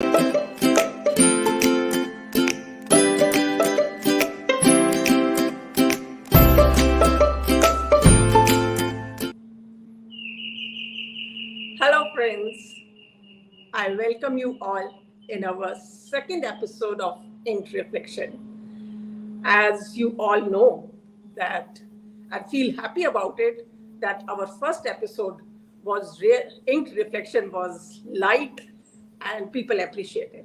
Hello, friends. I welcome you all in our second episode of Ink Reflection. As you all know, that I feel happy about it that our first episode was Ink Reflection was light and people appreciated.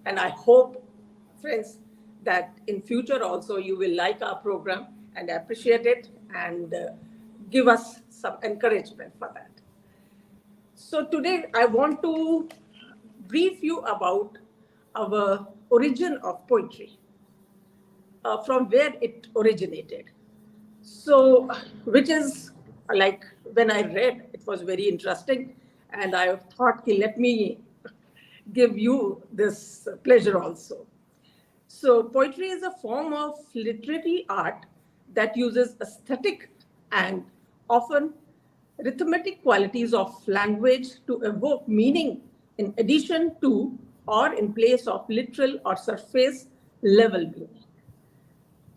And I hope, friends, that in future also you will like our program and appreciate it and give us some encouragement for that. So today I want to brief you about our origin of poetry, from where it originated. So, which is like when I read, it was very interesting, and I thought, "Okay, let me give you this pleasure also." So, poetry is a form of literary art that uses aesthetic and often rhythmic qualities of language to evoke meaning in addition to or in place of literal or surface level meaning.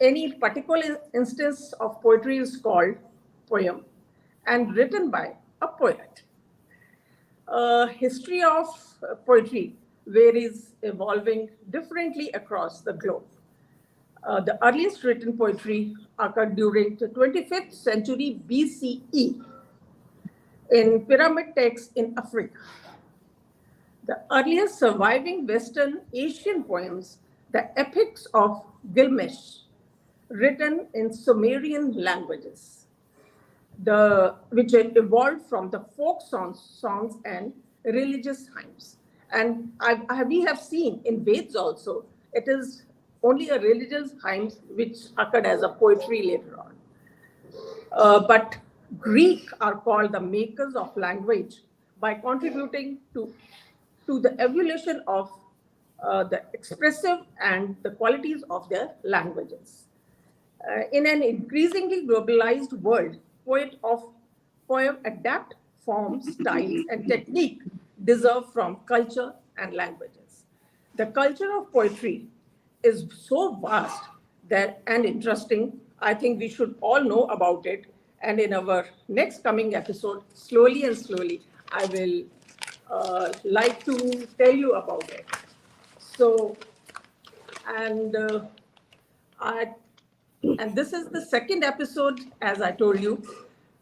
Any particular instance of poetry is called poem and written by a poet. History of poetry varies, evolving differently across the globe. The earliest written poetry occurred during the 25th century BCE in pyramid texts in Africa. The earliest surviving Western Asian poems, the epics of Gilgamesh, written in Sumerian languages, which had evolved from the songs and religious hymns. And we have seen in Veds also, it is only a religious hymns which occurred as a poetry later on. But Greek are called the makers of language by contributing to the evolution of the expressive and the qualities of their languages. In an increasingly globalized world, poem adapt forms, styles, and technique deserve from culture and languages. The culture of poetry is so vast that and interesting. I think we should all know about it. And in our next coming episode, slowly and slowly, I will like to tell you about it. So, and I and this is the second episode, as I told you,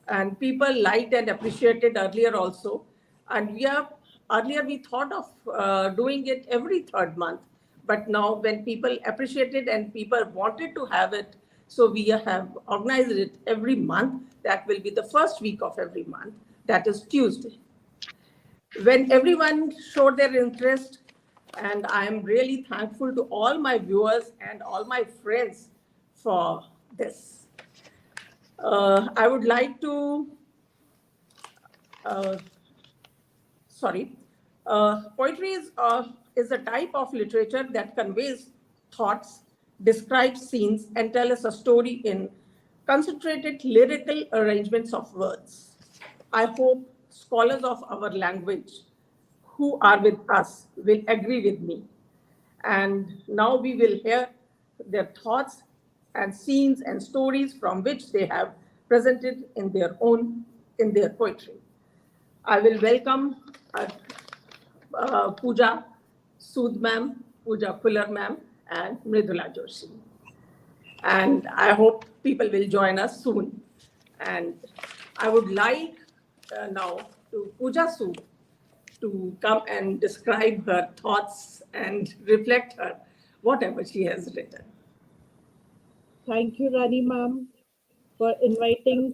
and people liked and appreciated earlier also. And we are earlier we thought of doing it every third month, but now when people appreciated and people wanted to have it, so we have organized it every month. That will be the first week of every month. That is Tuesday when everyone showed their interest, and I am really thankful to all my viewers and all my friends for this. I would like to, uh, sorry, poetry is a type of literature that conveys thoughts, describes scenes, and tells us a story in concentrated lyrical arrangements of words. I hope scholars of our language who are with us will agree with me. And now we will hear their thoughts and scenes and stories from which they have presented in their poetry. I will welcome Pooja Sood ma'am, Pooja Fuller ma'am, and Mridula Joshi. And I hope people will join us soon. And I would like now to Pooja Sood to come and describe her thoughts and reflect her whatever she has written. Thank you, Rani ma'am, for inviting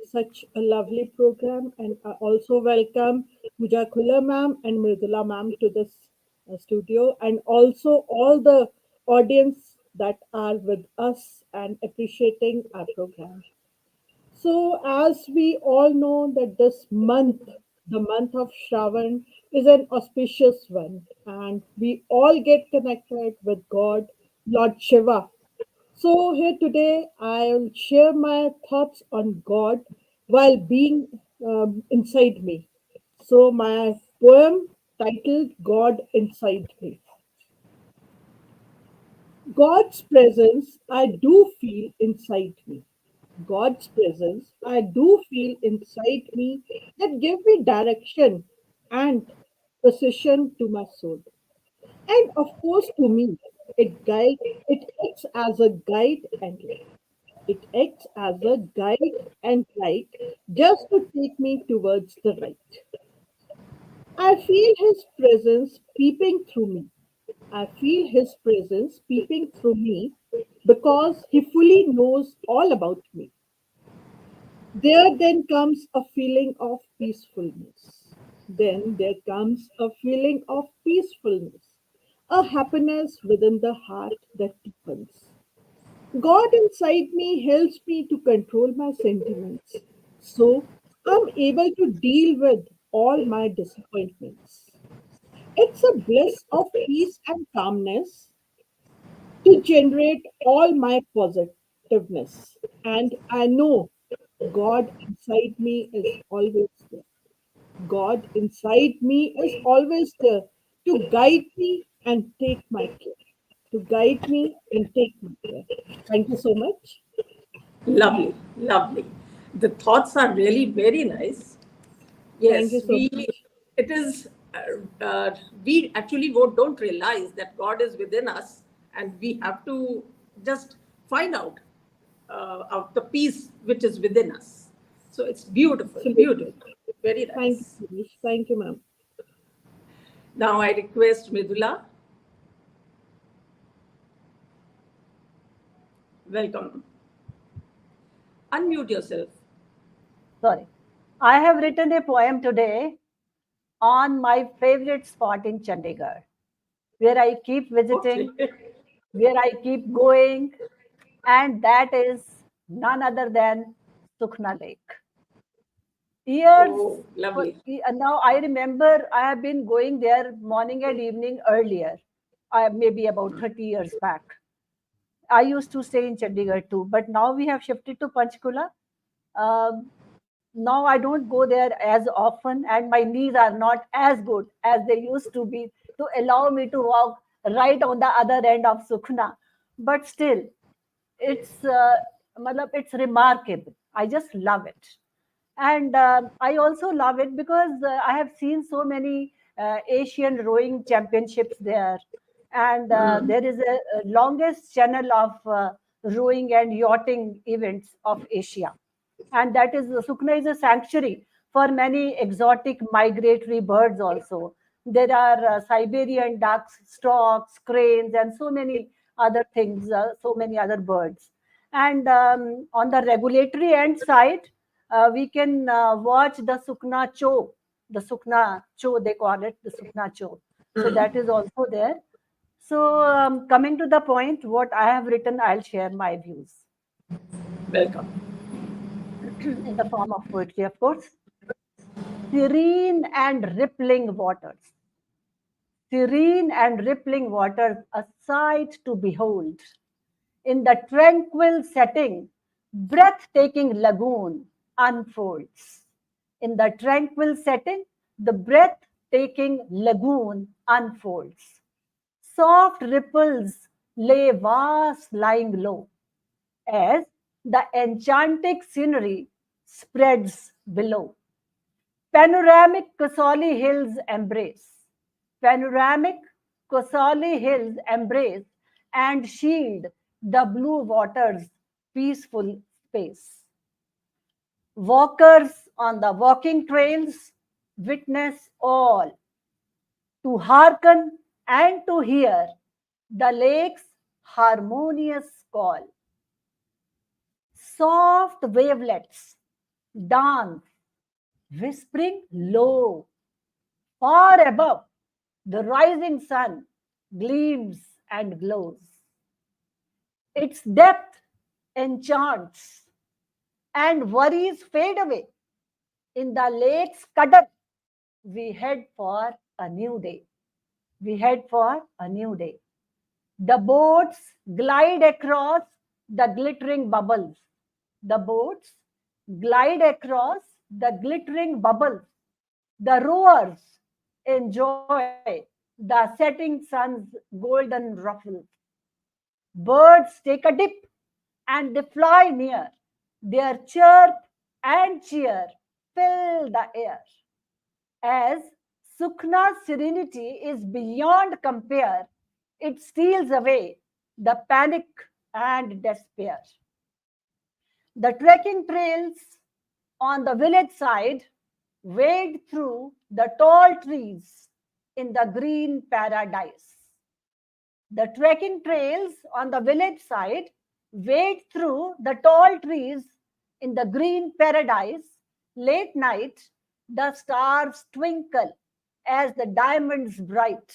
such a lovely program. And I also welcome Pooja Khula ma'am and Mridula ma'am to this studio, and also all the audience that are with us and appreciating our program. So, as we all know that this month, the month of Shravan, is an auspicious one, and we all get connected with God, Lord Shiva. So, here today, I'll share my thoughts on God while being inside me. So, my poem titled God Inside Me. God's presence I do feel inside me. God's presence I do feel inside me that give me direction and precision to my soul. And of course to me, it acts as a guide and light. It acts as a guide and light just to take me towards the right. I feel his presence peeping through me. I feel his presence peeping through me because he fully knows all about me. There then comes a feeling of peacefulness. Then there comes a feeling of peacefulness, a happiness within the heart that deepens. God inside me helps me to control my sentiments. So I'm able to deal with all my disappointments. It's a bliss of peace and calmness to generate all my positiveness. And I know God inside me is always there. God inside me is always there to guide me and take my care. To guide me and take my care. Thank you so much. Lovely, lovely. The thoughts are really very nice. Thank you Yes, so much. it is, we actually don't realize that God is within us, and we have to just find out of the peace which is within us. So it's beautiful, beautiful, Absolutely. very Thank you nice. so much. Thank you, ma'am. Now I request Midula, welcome. Unmute yourself. Sorry. I have written a poem today on my favorite spot in Chandigarh, where I keep Okay. visiting, where I keep going, and that is none other than Sukhna Lake. Years Oh, lovely. now, I remember I have been going there morning and evening earlier, maybe about 30 years back. I used to stay in Chandigarh too, but now we have shifted to Panchkula. Um, Now I don't go there as often, and my knees are not as good as they used to be to allow me to walk right on the other end of Sukhna. But still, it's it's remarkable. I just love it, and I also love it because I have seen so many Asian rowing championships there, and there is a longest channel of rowing and yachting events of Asia, and that is Sukna is a sanctuary for many exotic migratory birds also. There are Siberian ducks, storks, cranes, and so many other things, so many other birds. And on the regulatory end side, we can watch the Sukna Cho, the Sukna Cho, they call it the Sukna Cho. So that is also there. So coming to the point, what I have written, I'll share my views Welcome. in the form of poetry, of course. Serene and rippling waters, serene and rippling waters, a sight to behold. In the tranquil setting, breathtaking lagoon unfolds. In the tranquil setting, the breathtaking lagoon unfolds. Soft ripples lay vast lying low as the enchanting scenery spreads below. Panoramic Kasoli Hills embrace. Panoramic Kasoli Hills embrace and shield the blue waters' peaceful space. Walkers on the walking trails witness all to hearken and to hear the lake's harmonious call. Soft wavelets dance, whispering low. Far above, the rising sun gleams and glows. Its depth enchants, and worries fade away. In the lake's cuddle, we head for a new day. We head for a new day. The boats glide across the glittering bubbles. The boats glide across the glittering bubbles. The rowers enjoy the setting sun's golden ruffles. Birds take a dip and they fly near. Their chirp and cheer fill the air. As Sukhna's serenity is beyond compare, it steals away the panic and despair. The trekking trails on the village side wade through the tall trees in the green paradise. The trekking trails on the village side wade through the tall trees in the green paradise. Late night, the stars twinkle as the diamonds bright.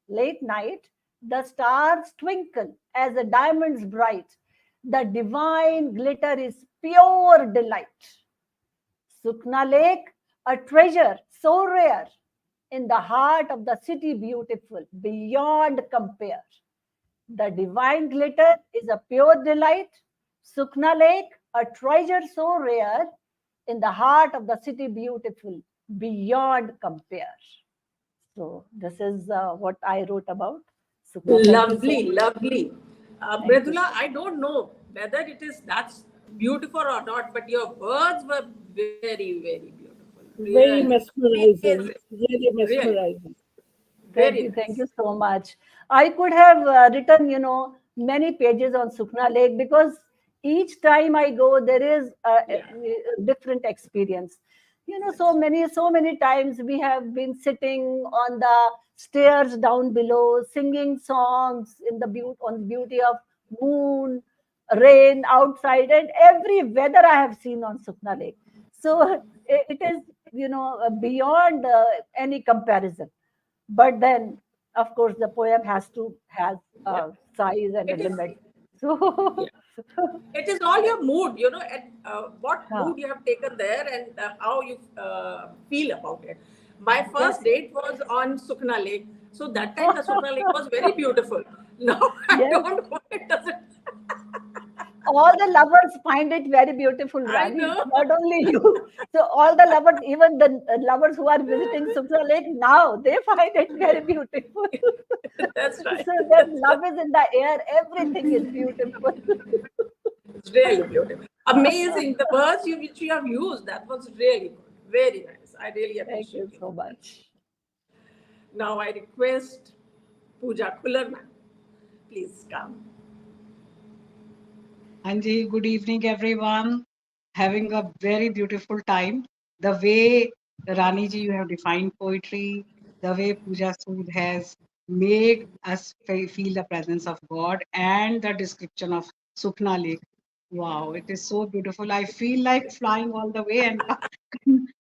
Late night, the stars twinkle as the diamonds bright. The divine glitter is pure delight. Sukna Lake, a treasure so rare in the heart of the city beautiful, beyond compare. The divine glitter is a pure delight. Sukna Lake, a treasure so rare in the heart of the city beautiful, beyond compare. So this is what I wrote about Sukna. Thank you so Lovely, much. lovely. Thank you Mridula, so I don't know whether it is that's beautiful or not, but your words were very, very beautiful. Very Really. mesmerizing, Amazing. really Really. mesmerizing. Very Thank nice. you so much. I could have written, many pages on Sukna Lake because each time I go, there is Yeah. a different experience. That's right. So many times we have been sitting on the stairs down below, singing songs in the on the beauty of moon, rain outside, and every weather I have seen on Sukna Lake. So it is, beyond any comparison. But then, of course, the poem has Yeah. a size and a It is, limit. So yeah. It is all your mood, and what huh, mood you have taken there and how you feel about it. My yes, first date was on Sukna Lake. So that time the Sukna Lake was very beautiful. Now I yes, don't know. It doesn't. all the lovers find it very beautiful, I Rani. know. Not only you. So all the lovers, even the lovers who are visiting Sukla Lake now, they find it very beautiful. That's right. So that That's right. love is in the air. Everything is beautiful. It's really beautiful. Amazing. The words which you have used, that was really good. Very nice. I really Thank appreciate you you so for that. much. Now I request Pooja Khullar ma'am, please come. Anji, good evening, everyone. Having a very beautiful time. The way Rani ji you have defined poetry, the way Pooja Sood has made us feel the presence of God, and the description of Sukna Lake. Wow, it is so beautiful. I feel like flying all the way and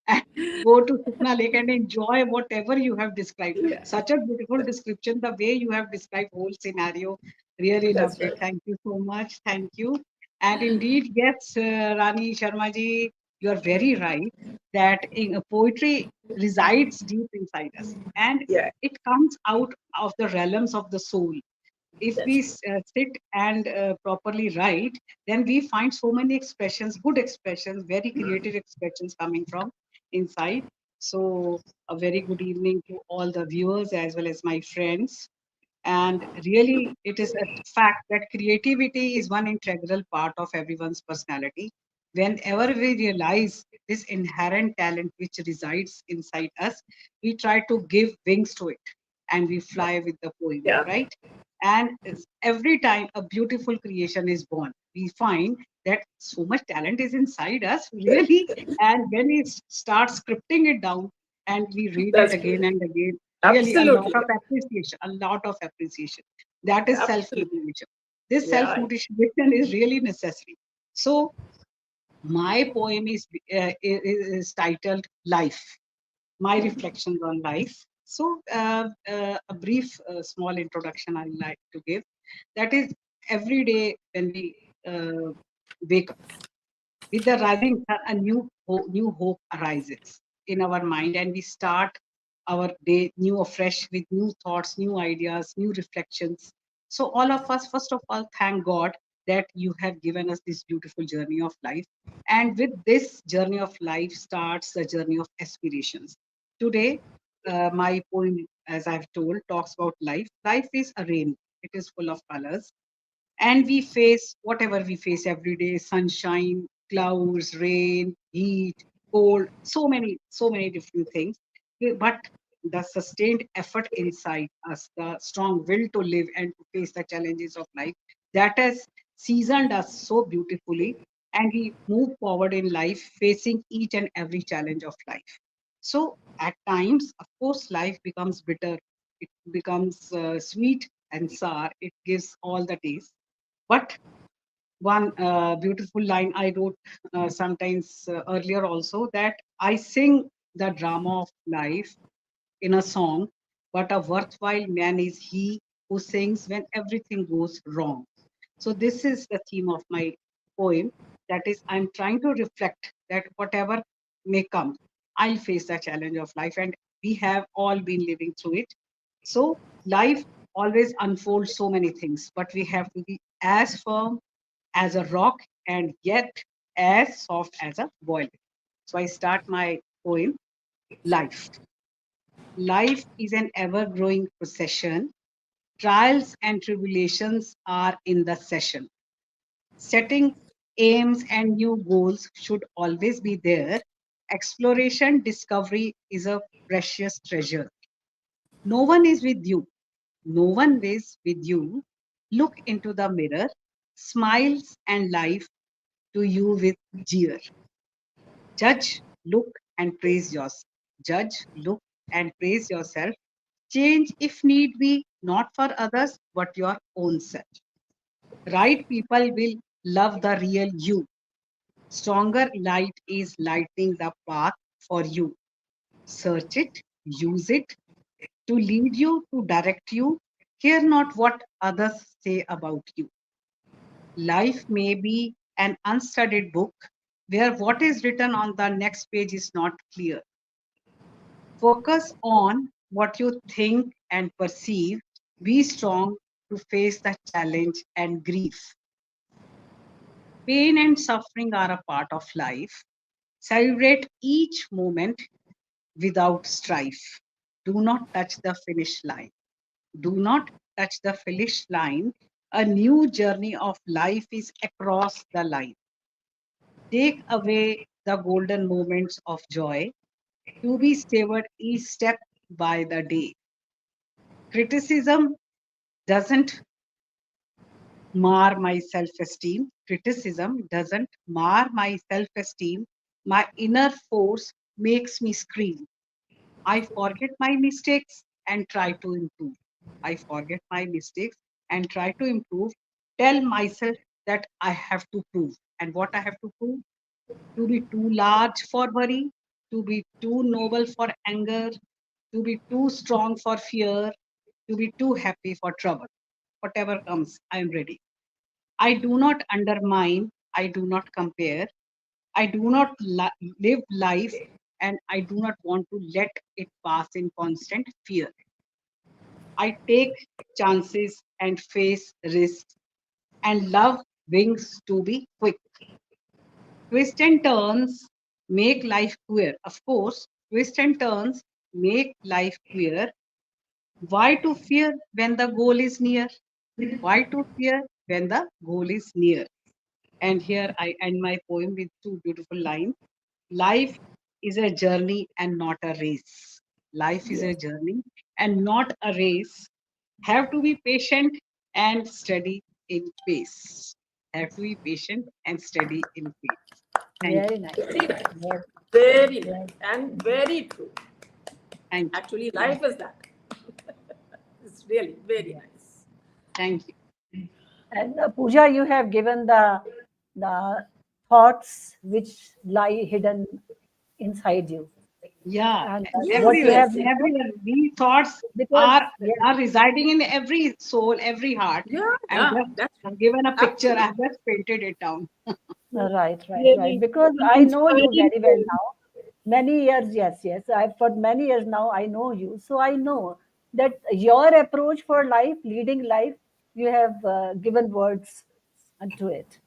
and go to Sukna Lake and enjoy whatever you have described. Yeah, Such a beautiful description. The way you have described whole scenario, really that's loved it. right. Thank you so much. Thank you. And indeed, yes, Rani Sharma ji, you are very right that poetry resides deep inside us and Yeah, it comes out of the realms of the soul. If we that's true. sit and properly write, then we find so many expressions, good expressions, very creative expressions coming from inside. So, a very good evening to all the viewers as well as my friends. And really, it is a fact that creativity is one integral part of everyone's personality. Whenever we realize this inherent talent which resides inside us, we try to give wings to it and we fly with the poem, Yeah, right? And every time a beautiful creation is born, we find that so much talent is inside us, really. And when we start scripting it down and we read it that's again true. and again, really a lot Absolutely. of appreciation, a lot of appreciation. That is self Absolutely. motivation. This self Yeah, motivation is really necessary. So my poem is titled Life, my reflections on life. So a brief small introduction I like to give. That is, every day when we uh, wake up with the rising sun, a new hope arises in our mind, and we start our day new afresh with new thoughts, new ideas, new reflections. So all of us, first of all, thank God that you have given us this beautiful journey of life. And with this journey of life starts the journey of aspirations. Today, my poem, as I've told, talks about life. Life is a rain. It is full of colors, and we face whatever we face every day: sunshine, clouds, rain, heat, cold, so many different things. But the sustained effort inside us, the strong will to live and to face the challenges of life, that has seasoned us so beautifully, and we move forward in life facing each and every challenge of life. So at times, of course, life becomes bitter, it becomes sweet and sour, it gives all the taste. But one beautiful line I wrote sometimes earlier also, that I sing the drama of life in a song, but a worthwhile man is he who sings when everything goes wrong. So this is the theme of my poem. That is, I'm trying to reflect that whatever may come, I'll face the challenge of life, and we have all been living through it. So life always unfolds so many things, but we have to be as firm as a rock and yet as soft as a boil. So I start my poem. Life. Life is an ever growing procession. Trials and tribulations are in the session. Setting aims and new goals should always be there. Exploration, discovery is a precious treasure. No one is with you. No one is with you. Look into the mirror. Smiles and life to you with jeer. Judge, look, and praise yourself. Judge, look, and praise yourself. Change if need be, not for others, but your own self. Right people will love the real you. Stronger light is lighting the path for you. Search it, use it to lead you, to direct you. Care not what others say about you. Life may be an unstudied book where what is written on the next page is not clear. Focus on what you think and perceive. Be strong to face the challenge and grief. Pain and suffering are a part of life. Celebrate each moment without strife. Do not touch the finish line. Do not touch the finish line. A new journey of life is across the line. Take away the golden moments of joy to be savored each step by the day. Criticism doesn't mar my self esteem. Criticism doesn't mar my self esteem. My inner force makes me scream. I forget my mistakes and try to improve. I forget my mistakes and try to improve. Tell myself that I have to prove. And what I have to prove? To be too large for worry, to be too noble for anger, to be too strong for fear, to be too happy for trouble. Whatever comes, I am ready. I do not undermine, I do not compare, I do not live life, and I do not want to let it pass in constant fear. I take chances and face risks and love wings to be quick. Twists and turns make life queer. Of course, twists and turns make life queer. Why to fear when the goal is near? Why to fear when the goal is near? And here I end my poem with two beautiful lines. Life is a journey and not a race. Life is a journey and not a race. Have to be patient and steady in pace. Have to be patient and steady in pace. Thank you. Very nice. Very nice. Very, Very very, nice. And very true. Thank you. Actually, life is that. It's really very yeah. nice. Thank you. And Pooja, you have given the thoughts which lie hidden inside you, Yeah, and what you everywhere, Yes, have yes. written, everywhere. These thoughts because are yes, are residing in every soul, every heart. Yeah, I'm yeah. just That's I've given a picture. absolutely. I've just painted it down. right. Really, Because really I know you inspiring very well poem. now. Many years, yes. I've for many years now. I know you, so I know that your approach for life, leading life, you have given words unto it.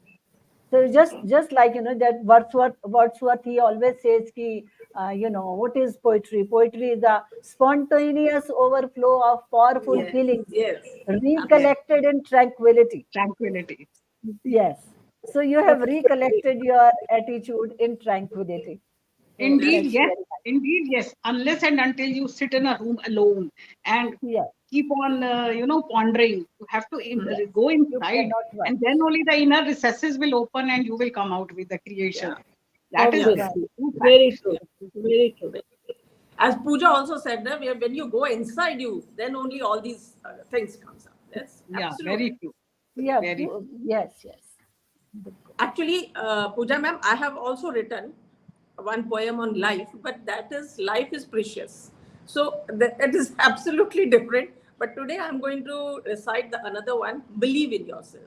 So just like that Wordsworth he always says ki, what is poetry? Poetry is a spontaneous overflow of powerful Yes, feelings yes, absolutely. recollected in tranquility. Tranquility. Yes. So you have recollected your attitude in tranquility. So Indeed, that's Yes. yes. very nice. Indeed, yes. Unless and until you sit in a room alone and Yeah. keep on, pondering, you have to Yes. go You inside, cannot and write. then only the inner recesses will open and you will come out with the creation. Yeah. That is Yeah. the Obviously. true Very fact. true. Very true. As Pooja also said, that when you go inside you, then only all these things comes up. That's Yeah, absolutely. very true. Yeah. Very Yes. Yes. Actually, Pooja ma'am, I have also written one poem on life, but that is life is precious. So it is absolutely different. But today I'm going to recite the another one. Believe in yourself.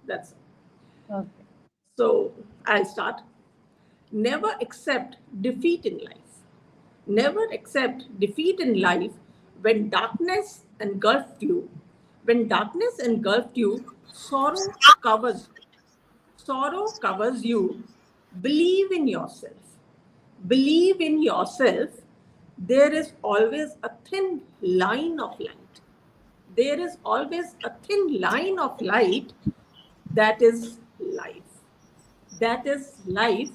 That's it. Okay. So I'll start. Never accept defeat in life. Never accept defeat in life when darkness engulfed you. When darkness engulfed you, sorrow covers you. Sorrow covers you. Believe in yourself. Believe in yourself. There is always a thin line of light. There is always a thin line of light that is life. That is life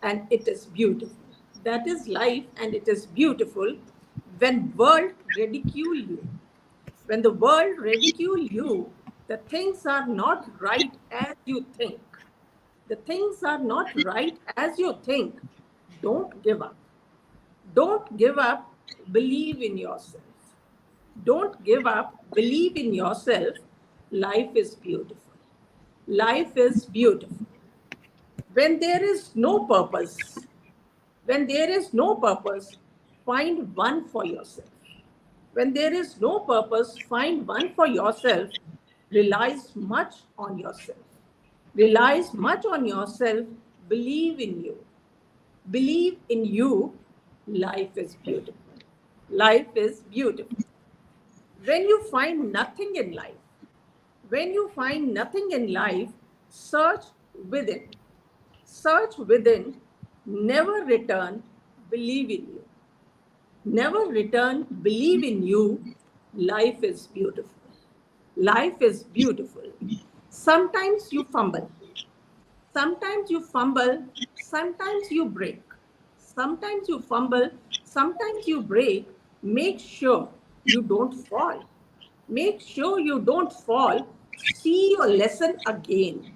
and it is beautiful. That is life and it is beautiful when world ridicule you. When the world ridicule you, the things are not right as you think. The things are not right as you think. Don't give up. Don't give up. Believe in yourself. Don't give up. Believe in yourself. Life is beautiful. Life is beautiful. When there is no purpose, when there is no purpose, find one for yourself. When there is no purpose, find one for yourself. Relies much on yourself. Relies much on yourself. Believe in you. Believe in you. Life is beautiful. Life is beautiful. When you find nothing in life, when you find nothing in life, search within. Search within. Never return. Believe in you. Never return. Believe in you. Life is beautiful. Life is beautiful. Sometimes you fumble. Sometimes you fumble. Sometimes you break. Sometimes you fumble. Sometimes you break. Make sure you don't fall. Make sure you don't fall. See your lesson again.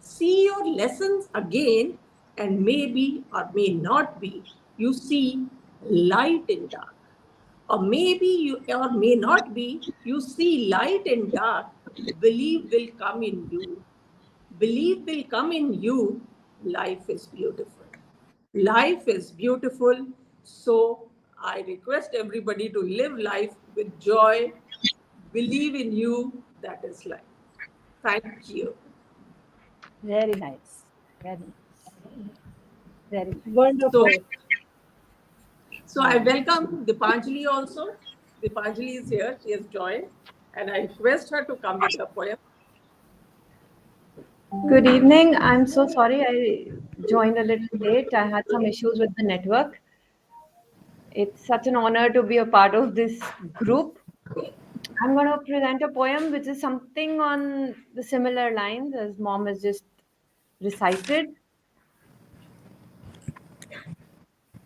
See your lessons again, and maybe or may not be, you see light in dark. Or maybe you, or may not be, you see light in dark. Believe will come in you. Belief will come in you. Life is beautiful. Life is beautiful. So I request everybody to live life with joy. Believe in you. That is life. Thank you. Very nice. Very nice. Very nice. So, Wonderful. so I welcome Dipanjali also. Dipanjali is here. She has joined. And I request her to come with her poem. Good evening. I'm so sorry I joined a little late. I had some issues with the network. It's such an honor to be a part of this group. I'm going to present a poem which is something on the similar lines as mom has just recited.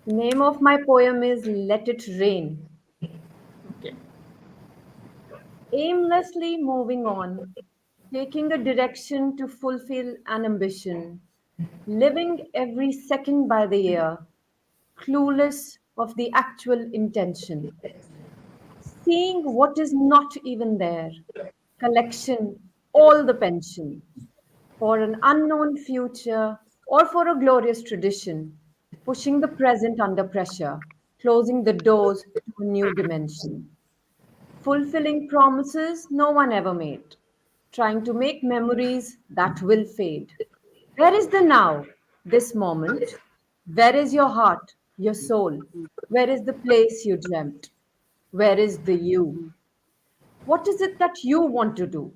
The name of my poem is Let It Rain. Okay. Aimlessly moving on, taking a direction to fulfill an ambition, living every second by the year, clueless of the actual intention, seeing what is not even there, collection, all the pension, for an unknown future or for a glorious tradition, pushing the present under pressure, closing the doors to a new dimension, fulfilling promises no one ever made, trying to make memories that will fade. Where is the now, this moment? Where is your heart, your soul? Where is the place you dreamt? Where is the you? What is it that you want to do?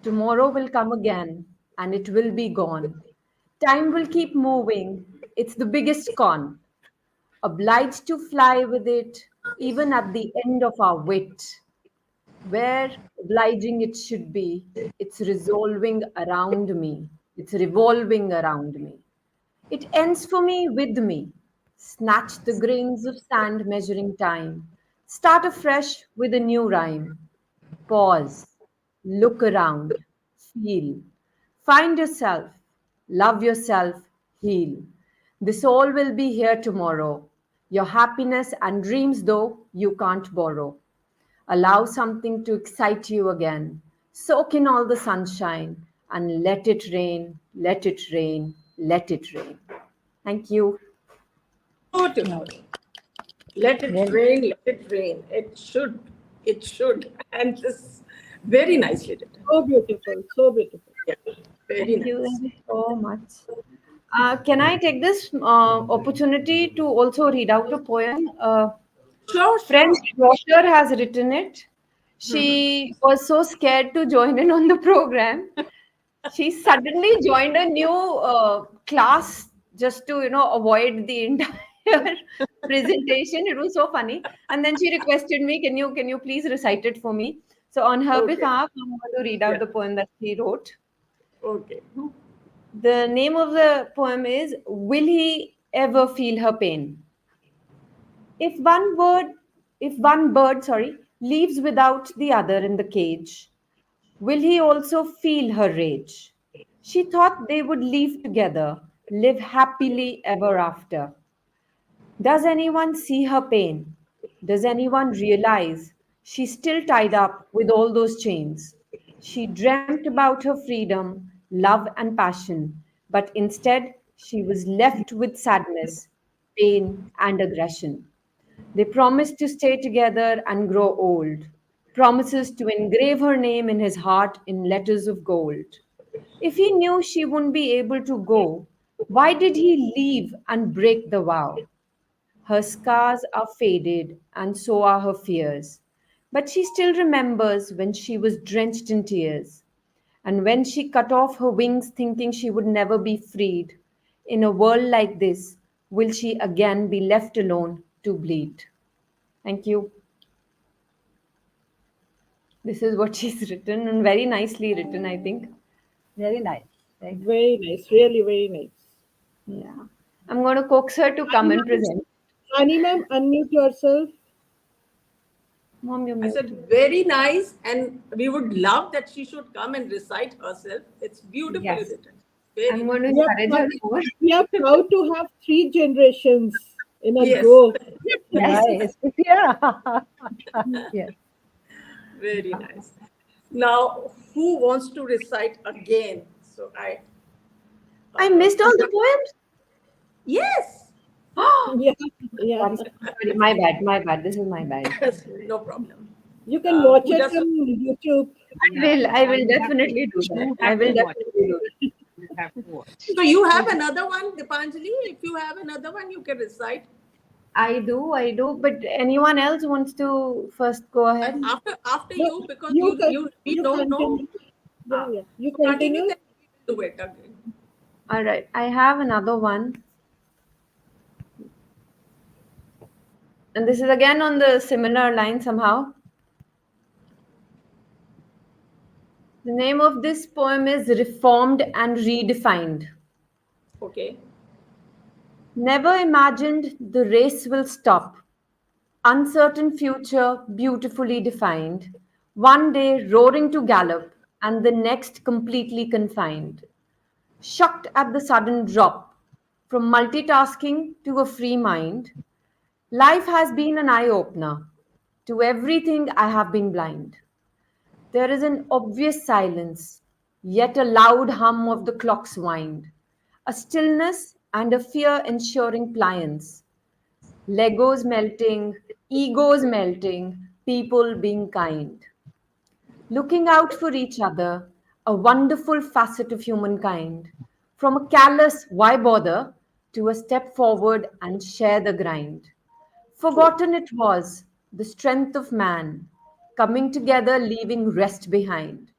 Tomorrow will come again and it will be gone. Time will keep moving. It's the biggest con. Obliged to fly with it, even at the end of our wit. Where obliging it should be, it's resolving around me. It's revolving around me. It ends for me with me. Snatch the grains of sand measuring time. Start afresh with a new rhyme. Pause, look around, feel, find yourself, love yourself, heal. This all will be here tomorrow. Your happiness and dreams, though, you can't borrow. Allow something to excite you again. Soak in all the sunshine and let it rain, let it rain, let it rain. Thank you. Beautiful. Let it Very, rain, let it rain. It should. It should. And this very nicely written. So beautiful, so beautiful. Yeah, very Thank you. nice. Thank you so much. Can I take this opportunity to also read out a poem? Sure, Friend sure. Rosher has written it. Mhm. She was so scared to join in on the program. She suddenly joined a new class just to, avoid the entire presentation. It was so funny. And then she requested me, can you please recite it for me? So on her Okay. behalf, I'm going to read out Yeah. the poem that she wrote. Okay. The name of the poem is Will He Ever Feel Her Pain? If one bird, if one bird, leaves without the other in the cage, will he also feel her rage? She thought they would leave together, live happily ever after. Does anyone see her pain? Does anyone realize she's still tied up with all those chains? She dreamt about her freedom, love, and passion, but instead she was left with sadness, pain, and aggression. They promised to stay together and grow old, promises to engrave her name in his heart in letters of gold. If he knew she wouldn't be able to go, why did he leave and break the vow? Her scars are faded, and so are her fears. But she still remembers when she was drenched in tears, and when she cut off her wings thinking she would never be freed. In a world like this, will she again be left alone to bleed? Thank you. This is what she's written, and very nicely written, I think. very nice. Very nice. Very nice, really very nice. Yeah. I'm going to coax her to come Rani and ma'am, present. Rani ma'am, unmute yourself. Mom, you're I mute. said very nice, and we would love that she should come and recite herself. It's beautifully Yes. written. Very I'm going to nice. We are, encourage her prou- more. we are proud to have three generations in a Yes. go. Yes. Nice. Yeah. Yes. Very nice. Now, who wants to recite again? So I missed all the Pooja. poems. Yes. Yeah, yeah. Sorry, sorry, my bad, my bad. This is my bad. No problem. You can watch it Pooja, so on YouTube. Yeah. I will You have to, definitely do that. you I have will to watch. definitely do that. You have to watch. so you have another one, Dipanjali? If you have another one, you can recite. I do. But anyone else wants to first go ahead? After No, you, because you can we you don't know. continue. Yeah, yeah. You So continue, continue. then we will do it again. All right. I have another one. And this is again on the similar line somehow. The name of this poem is Reformed and Redefined. Okay. Never imagined the race will stop. Uncertain future, beautifully defined. One day roaring to gallop, and the next completely confined. Shocked at the sudden drop from multitasking to a free mind. Life has been an eye opener. To everything I have been blind. There is an obvious silence, yet a loud hum of the clock's wind. A stillness and a fear ensuring pliance. Legos melting, egos melting, people being kind. Looking out for each other, a wonderful facet of humankind. From a callous why bother to a step forward and share the grind. True. Forgotten it was, the strength of man, coming together, leaving rest behind.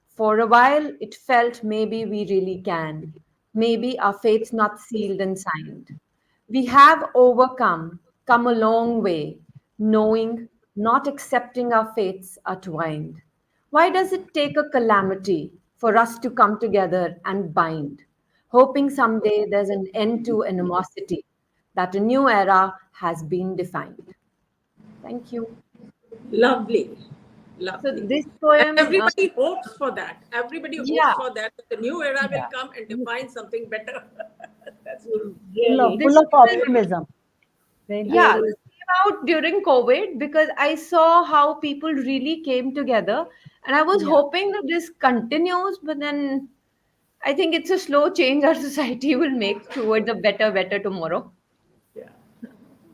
For a while, it felt maybe we really can maybe our fate's not sealed and signed. We have overcome, come a long way, knowing, not accepting our fates are twined. Why does it take a calamity for us to come together and bind? Hoping someday there's an end to animosity, that a new era has been defined. Thank you. Lovely. So Lovely. this And poem, everybody hopes for that. Everybody hopes yeah, for that. The new era will Yeah. come and define something better. That's true. Full of, Really, this full of was optimism. Very nice. yeah, really. this came out during COVID because I saw how people really came together, and I was Yeah. hoping that this continues, but then I think it's a slow change our society will make towards a better tomorrow. Yeah.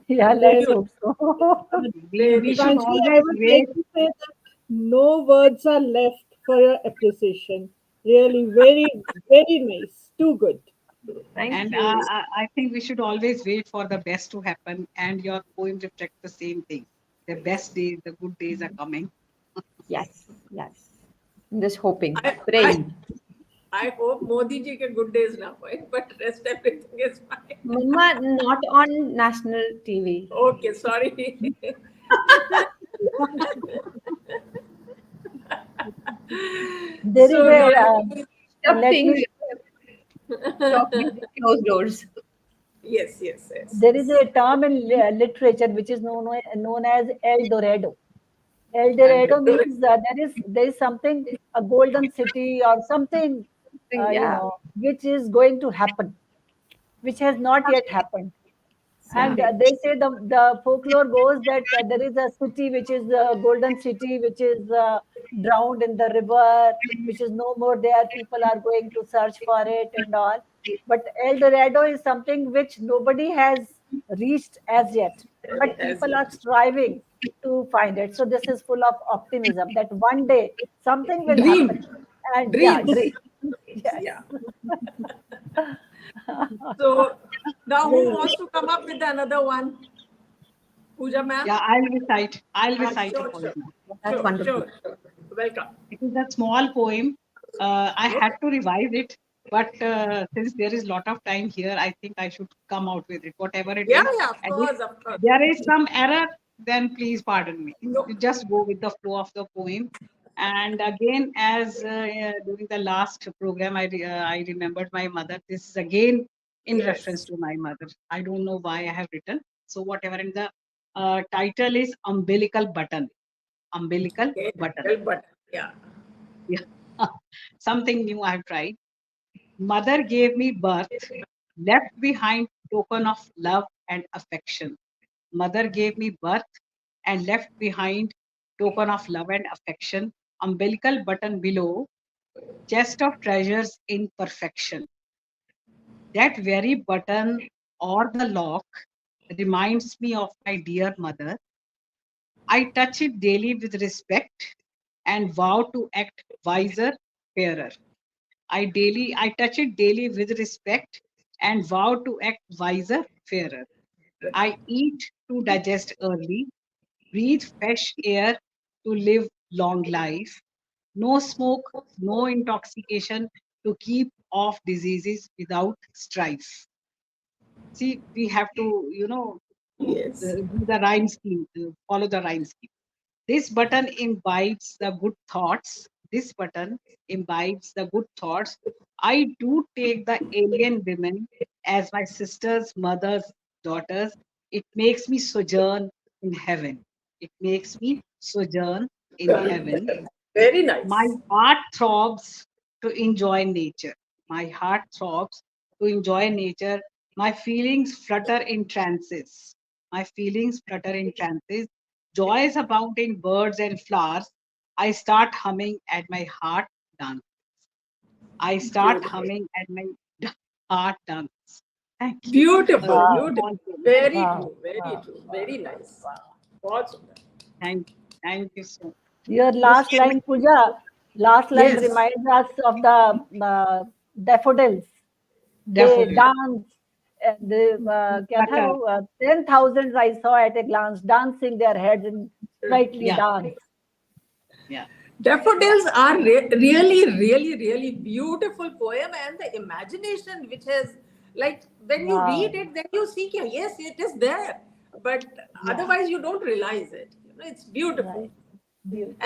Yeah, let's Really. hope so. We Really. should Pranjali, I always would wait. like to say that no words are left for your appreciation. Really, very, very nice. Too good. Thank And you. I think we should always wait for the best to happen. And your poem reflects the same thing. The best days, the good days are coming. Yes, yes. I'm just hoping, I, I, praying. I hope Modi ji ke good days now, but rest everything is fine. Mama, not on national TV. Okay, sorry. There is So a, now, Stuff let things me, talk behind closed doors. yes, yes, yes, there is yes. a term in literature which is known as El Dorado. El And Dorado means there is something, a golden city or something, Yeah, which is going to happen, which has not yet happened. And something. they say the folklore goes that there is a city which is a golden city which is drowned in the river, which is no more there. People are going to search for it and all. But El Dorado is something which nobody has reached as yet, but as people are striving to find it. So this is full of optimism that one day something will happen. dream, And yeah, dreams. dream. Yes. Yeah. So now who Really. wants to come up with another one? Pooja ma'am? Yeah, I'll recite a Sure, poem. sure, That's sure, wonderful. sure, sure. Welcome. It is a small poem. I Okay. had to revise it, but since there is lot of time here, I think I should come out with it, whatever it Yeah, is. yeah, of And if course, of course. there is some error, then please pardon me. No. You just go with the flow of the poem. And again, as during the last program, I remembered my mother. This is again in reference Yes. to my mother. I don't know why I have written. So whatever in the title is umbilical button. Umbilical Okay. button. Well, but yeah. Yeah. Something new I've tried. Mother gave me birth, left behind token of love and affection. Mother gave me birth and left behind token of love and affection. Umbilical button below, chest of treasures in perfection. That very button or the lock reminds me of my dear mother. I touch it daily with respect and vow to act wiser, fairer. I touch it daily with respect and vow to act wiser, fairer. I eat to digest early, breathe fresh air to live long life. No smoke, no intoxication to keep off diseases without strife. See, we have to, Yes. do the rhyme scheme, follow the rhyme scheme. This button imbibes the good thoughts. This button imbibes the good thoughts. I do take the alien women as my sisters, mothers, daughters. It makes me sojourn in heaven. It makes me sojourn in heaven. Very My nice. heart throbs to enjoy nature. My heart throbs to enjoy nature. My feelings flutter in trances. My feelings flutter in trances. Joys abound in birds and flowers. I start humming at my heart dance. I start Beautiful. humming at my heart dance. Thank you. A Beautiful. very Wow. Beautiful. small poem. Very Wow. true. Very Wow. true. Wow. Very nice. Wow. बहुत सुंदर. Thank you so much. Your This last line, Pooja, last line yes. reminds us of the daffodils. They Daffodil. dance. क्या था Flutter. वो 10,000 I saw at a glance dancing their heads in sprightly Yeah. Yeah, dance. yeah. Daffodils are really, really, really beautiful poem, and the imagination which has, like, when you read Wow. it, then you see, yeah, yes, it is there, but Yeah. otherwise you don't realize it. It's beautiful. Right. Beautiful.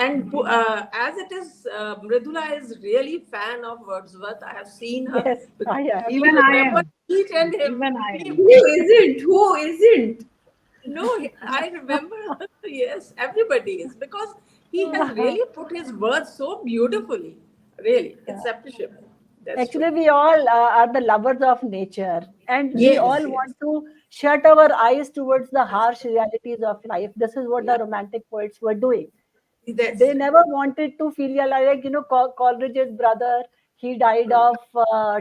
And as it is, Mridula is really fan of Wordsworth. I have seen her Yes, because I am. she Even I remembers am. each and Even I every am. Who word. isn't? Who isn't? No, I remember. Yes, everybody is because he has really put his words so beautifully. Really, it's appreciable. That's true. Actually, we all are the lovers of nature, and we Yes, all yes, want to shut our eyes towards the harsh realities of life. This is what the yeah. romantic poets were doing. That's They right. never wanted to feel like, Coleridge's brother, he died of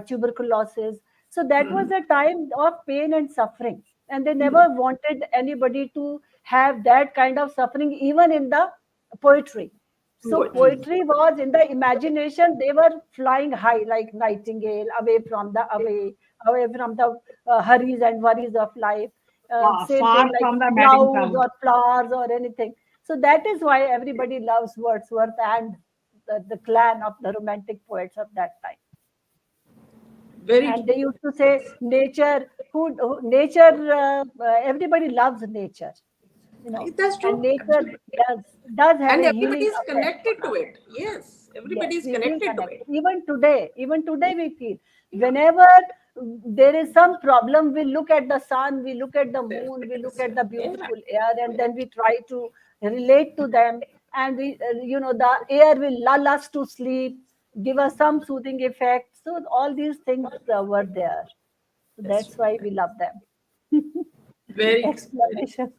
tuberculosis. So that was a time of pain and suffering. And they never wanted anybody to have that kind of suffering, even in the poetry. So Poetry. poetry was in the imagination. They were flying high like nightingale, away from the hurries and worries of life. Same Far thing like from the madding clouds crowd. or flowers or anything. So that is why everybody loves Wordsworth and the clan of the romantic poets of that time. Very And they true. used to say nature, nature, everybody loves nature, That's and true. nature Absolutely. does have And a everybody healing is effect connected on to us. it. Yes, Yes, everybody is we feel connected to connected. it. Even today we feel Yeah. whenever there is some problem, we look at the sun, we look at the Yes, moon, we look yes, at the yeah. beautiful air, and then we try to relate to them. And the air will lull us to sleep, give us some soothing effect. So all these things were there. So That's that's why right. we love them. Very true. Very true. Explanation.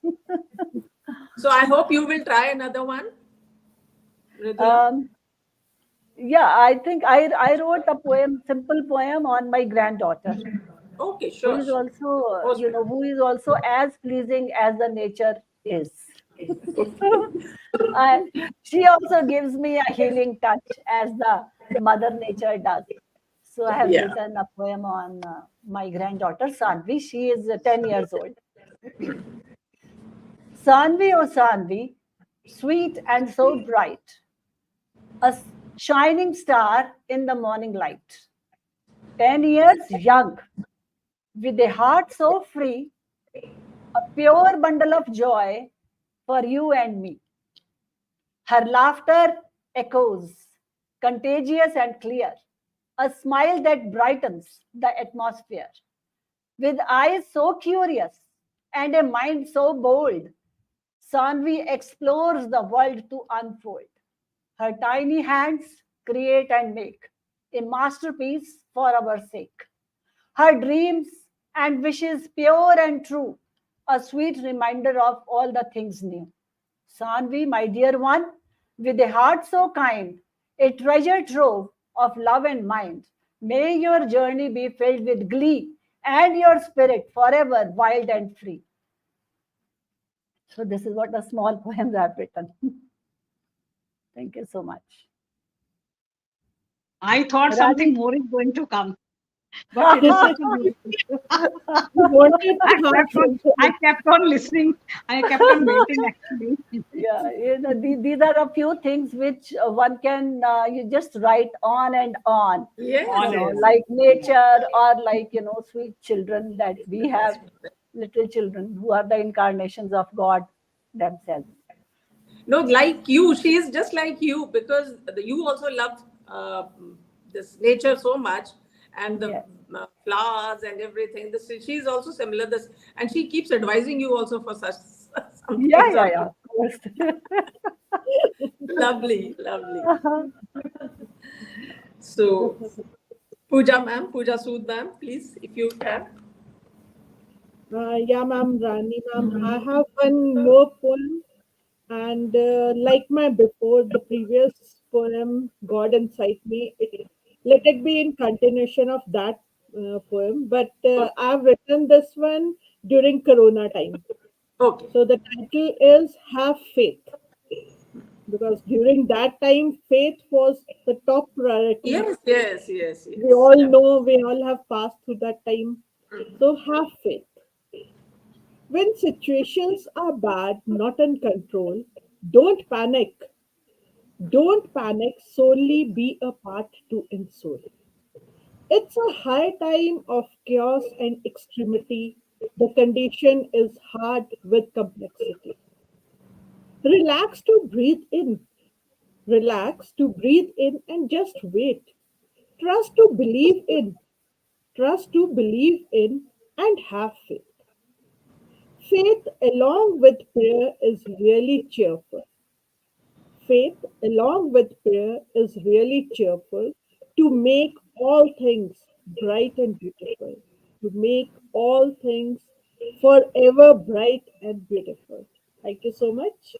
So I hope you will try another one, Mridula. um, yeah, I think I wrote a poem, simple poem on my granddaughter, Okay, sure, sure. Most welcome. who is also as pleasing as the nature is. I, she also gives me a healing touch as the mother nature does. So I have Yeah. written a poem on my granddaughter Sanvi. She is 10 years old. Sanvi, oh Sanvi, sweet and so bright, shining star in the morning light. 10 years young, with a heart so free, a pure bundle of joy for you and me. Her laughter echoes, contagious and clear, a smile that brightens the atmosphere. With eyes so curious and a mind so bold, Sanvi explores the world to unfold. Her tiny hands create and make a masterpiece for our sake. Her dreams and wishes pure and true, a sweet reminder of all the things new. Sanvi, my dear one, with a heart so kind, a treasure trove of love and mind, may your journey be filled with glee and your spirit forever wild and free. So, this is what the small poems I've written. Thank you so much. I thought something Rani, more is going to come, but it is such a beautiful. We wanted I to have kept on, I something. kept on listening. I kept on waiting actually. yeah, these are a few things which one can you just write on and on, Yes, On and yes. on. like Yeah. nature or like sweet children that we have, little children who are the incarnations of God themselves. No, like you, she is just like you because you also love this nature so much and the Yes. flowers and everything. This she's also similar. This and she keeps advising you also for such some Yeah, things yeah, are yeah, of course. lovely, lovely. So, Pooja ma'am, Pooja Sood ma'am, please, if you can. Yeah, ma'am, Rani, ma'am. I have one more poem, and like my before, the previous poem, God Inside Me, let it be in continuation of that poem. But I've written this one during Corona time. Okay. So the title is Have Faith, because during that time, faith was the top priority. Yes, yes, yes, We yes. all know, we all have passed through that time. So have faith. When situations are bad, not in control, don't panic. Don't panic, solely be a part to ensole. It's a high time of chaos and extremity. The condition is hard with complexity. Relax to breathe in. Relax to breathe in and just wait. Trust to believe in. Trust to believe in and have faith. Faith along with prayer is really cheerful. Faith along with prayer is really cheerful to make all things bright and beautiful. To make all things forever bright and beautiful. Thank you so much.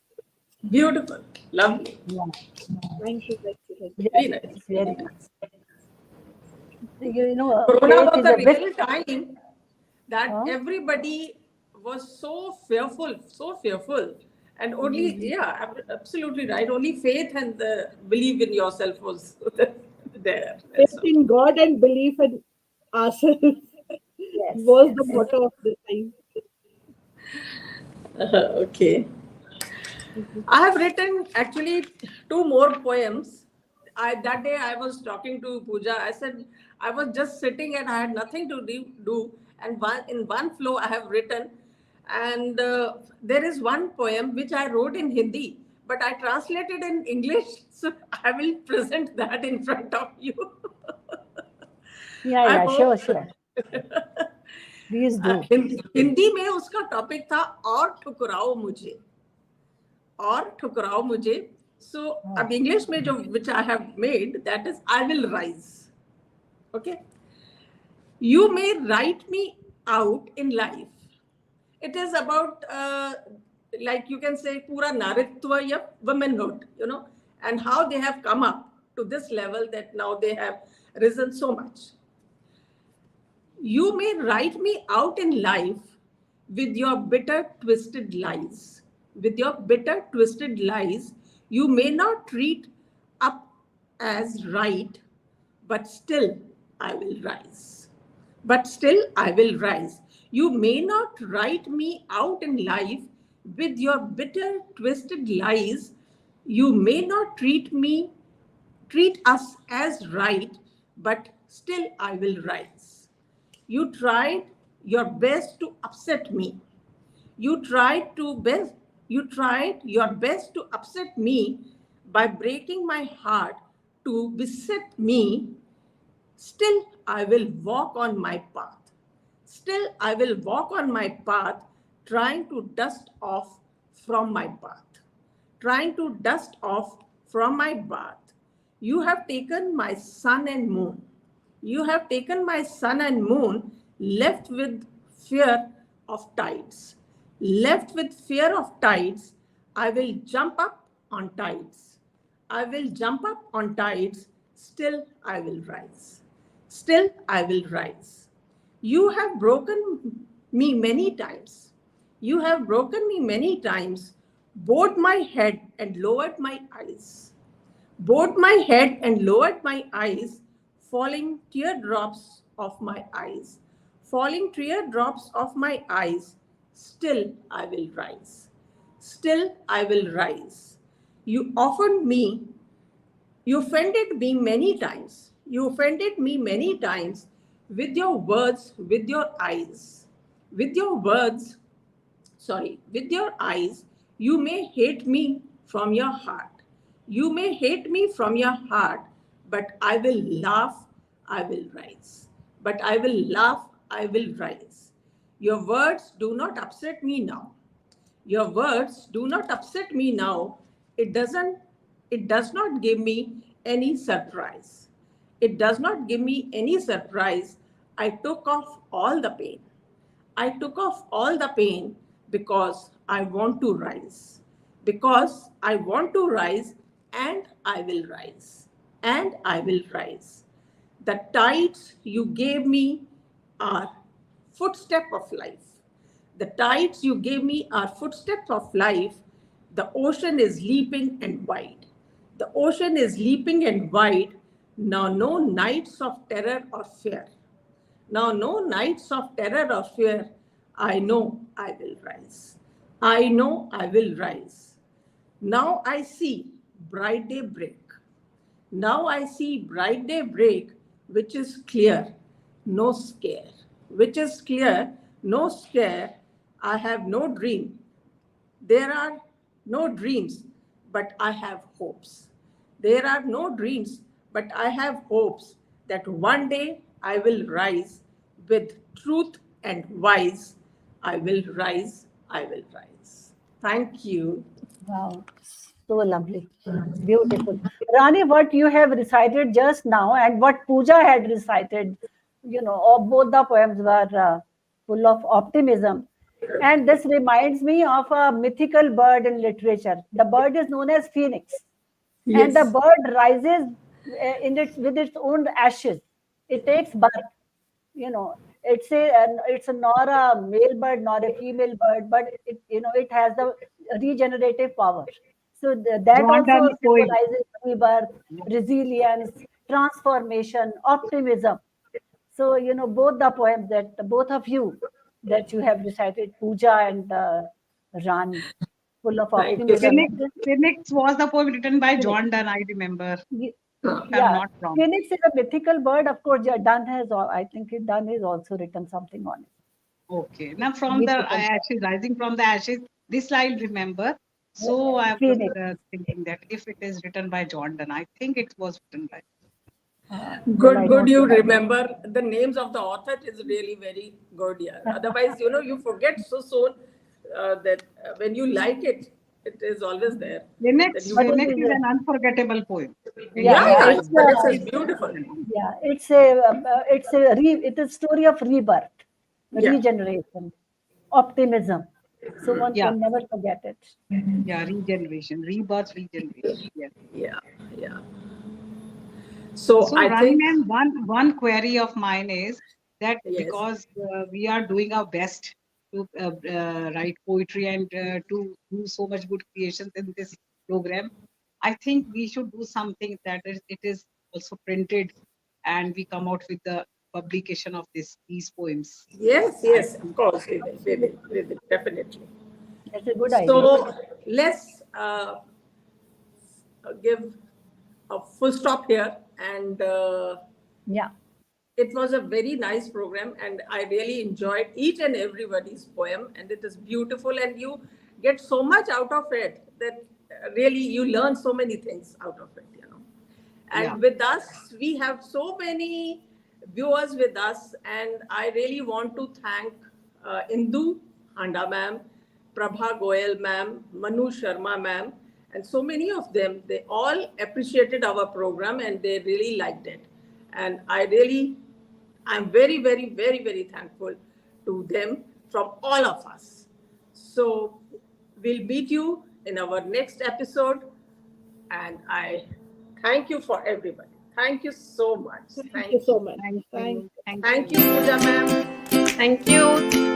Beautiful. Lovely. Yeah, Thank you. Thank you. Thank you. Very yes, nice. it's very nice. Corona Faith was is a a bit. real time that Huh? everybody was so fearful. And only, yeah, absolutely right. Only faith and the believe in yourself was there. Faith That's all. in God and belief in ourselves Yes, was the yes. motto of the time. Okay. I have written actually two more poems. That day I was talking to Pooja. I said I was just sitting and I had nothing to do. And in one flow I have written. And there is one poem which I wrote in Hindi, but I translated in English. So I will present that in front of you. Yeah, I yeah, hope. sure, sure. Please do. Hindi में उसका topic था और ठुकराओ मुझे और ठुकराओ मुझे सो Oh, अब English में जो which I have made that is I will rise. Okay, you may write me out in life. It is about like you can say pura naritva ya womanhood, and how they have come up to this level that now they have risen so much. You may write me out in life with your bitter, twisted lies. With your bitter, twisted lies, you may not treat up as right, but still I will rise. But still I will rise. You may not write me out in life with your bitter, twisted lies. You may not treat us as right, but still I will rise. You tried your best to upset me. You tried to best you tried your best to upset me by breaking my heart to beset me. Still I will walk on my path. Still I will walk on my path, trying to dust off from my path. Trying to dust off from my path. You have taken my sun and moon. You have taken my sun and moon, left with fear of tides. Left with fear of tides, I will jump up on tides. I will jump up on tides, still I will rise. Still I will rise. You have broken me many times. You have broken me many times, bowed my head and lowered my eyes. Bowed my head and lowered my eyes, falling teardrops of my eyes. Falling teardrops of my eyes, still I will rise. Still I will rise. You offered me You offended me many times. You offended me many times with your words, with your eyes. With your words, with your eyes, you may hate me from your heart. You may hate me from your heart, but I will laugh, I will rise. But I will laugh, I will rise. Your words do not upset me now. Your words do not upset me now. It doesn't, it does not give me any surprise. It does not give me any surprise. I took off all the pain. I took off all the pain because I want to rise. Because I want to rise and I will rise. And I will rise. The tides you gave me are footstep of life. The tides you gave me are footsteps of life. The ocean is leaping and wide. The ocean is leaping and wide. Now no nights of terror or fear. Now no nights of terror or fear. I know I will rise. I know I will rise. Now I see bright day break. Now I see bright day break, which is clear, no scare. Which is clear, no scare. I have no dream. There are no dreams, but I have hopes. There are no dreams, but I have hopes that one day I will rise with truth and wise. I will rise, I will rise. Thank you. Wow, so lovely, beautiful. Rani, what you have recited just now and what Pooja had recited, both the poems were full of optimism. And this reminds me of a mythical bird in literature. The bird is known as phoenix, and the Yes. bird rises with its own ashes. It takes birth. It's not a male bird, not a female bird, but it has the regenerative power. So that John also Donne poem. symbolizes rebirth, resilience, transformation, optimism. So both the poems that both of you that you have recited, Pooja and Rani, full of Thank you so optimism. much. Phoenix was the poem written by Phoenix. John Donne, I remember, Ye- if I'm Yeah, not wrong. Phoenix is a mythical bird. Of course, yeah, I think Dunn has also written something on it. Okay. Now, from the Mythical ashes, rising from the ashes, this I'll remember. So I was Phoenix. thinking that if it is written by John Donne, I think it was written by. Well, Good, I good. don't You remember. remember the names of the author is really very good. Yeah. Otherwise, you forget so soon that when you like it, it is always there. That Phoenix, you But it forget. Phoenix is is an unforgettable poem. yeah, Yeah, yeah. yeah. It's But it's beautiful. it's a story of rebirth, Yeah, regeneration, optimism. So one Yeah, can never forget it. yeah, regeneration, rebirth, regeneration. Yes. yeah, yeah. So So, I Rani think ma'am, one query of mine is that yes, because we are doing our best to write poetry and to do so much good creations in this program, I think we should do something that it is also printed and we come out with the publication of these poems. yes, I yes. Of think course, we will. Absolutely. We will definitely. That's a good idea. So let's give a full stop here and. Yeah. It was a very nice program, and I really enjoyed each and everybody's poem, and it is beautiful, and you get so much out of it that really you learn so many things out of it. yeah. And with us, we have so many viewers with us, and I really want to thank Indu Handa ma'am, Prabha Goyal ma'am, Manu Sharma ma'am, and so many of them. They all appreciated our program and they really liked it. And I'm very, very, very, very thankful to them from all of us. So we'll meet you in our next episode. And I thank you for everybody. Thank you so much. Thank you Thank so you. much. Thank Thank you. Thank Thank you. you, Pooja ma'am. Thank you.